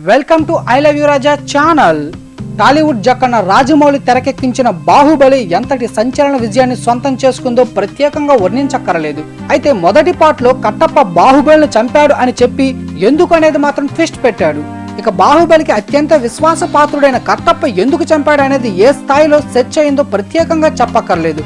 Welcome to I love you Raja channel. Tollywood Jakkanna Rajamouli తెరకెక్కించిన బాహుబలి ఎంతటి సంచలన విజయాన్ని సొంతం చేసుకుందో ప్రత్యేకంగా వర్ణించక్కర్లేదు. అయితే మొదటి పార్ట్ లో కట్టప్ప బాహుబలిని చంపాడు అని చెప్పి ఎందుకు అనేది మాత్రం ట్విస్ట్ పెట్టాడు. ఇక బాహుబలికి అత్యంత విశ్వాసపాత్రుడైన కట్టప్ప ఎందుకు చంపాడు అనేది ఏ స్థాయిలో సెర్చ్ అయిందో ప్రత్యేకంగా చెప్పక్కర్లేదు.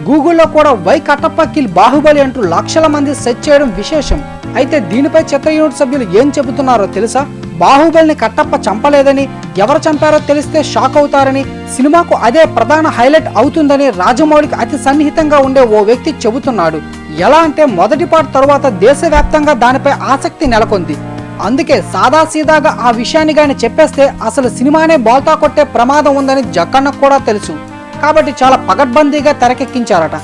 గూగుల్లో కూడా వై కట్టప్ప కిల్ బాహుబలి అంటూ లక్షల మంది సెర్చ్ చేయడం విశేషం. అయితే దీనిపై చిత్ర యూనిట్ సభ్యులు ఏం చెబుతున్నారో తెలుసా? బాహుబలిని కట్టప్ప చంపలేదని, ఎవరు చంపారో తెలిస్తే షాక్ అవుతారని, సినిమాకు అదే ప్రధాన హైలైట్ అవుతుందని రాజమౌళికి అతి సన్నిహితంగా ఉండే ఓ వ్యక్తి చెబుతున్నాడు. ఎలా అంటే మొదటి పార్ట్ తరువాత దేశవ్యాప్తంగా దానిపై ఆసక్తి నెలకొంది. అందుకే సాదాసీదాగా ఆ విషయాన్ని గాని చెప్పేస్తే అసలు సినిమానే బోల్తా కొట్టే ప్రమాదం ఉందని జక్కన్నకు కూడా తెలుసు. కాబట్టి చాలా పగడ్బందీగా తెరకెక్కించారట.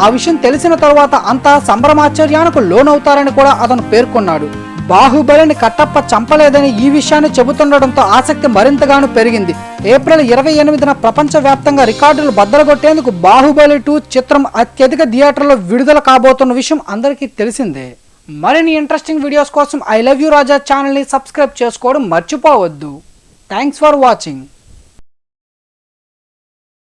ఆ విషయం తెలిసిన తరువాత అంతా సంభ్రమాశ్చర్యానికి లోనవుతారని కూడా అతను పేర్కొన్నాడు. బాహుబలిని కట్టప్ప చంపలేదని ఈ విషయాన్ని చెబుతుండటంతో ఆసక్తి మరింతగాను పెరిగింది. ఏప్రిల్ 28న ప్రపంచవ్యాప్తంగా రికార్డులు బద్దలుగొట్టేందుకు బాహుబలి 2 చిత్రం అత్యధిక థియేటర్లో విడుదల కాబోతున్న విషయం అందరికీ తెలిసిందే. మరిన్ని ఇంట్రెస్టింగ్ వీడియోస్ కోసం ఐ లవ్ యు రాజా ఛానల్ని సబ్స్క్రైబ్ చేసుకోవడం మర్చిపోవద్దు. Thanks for watching.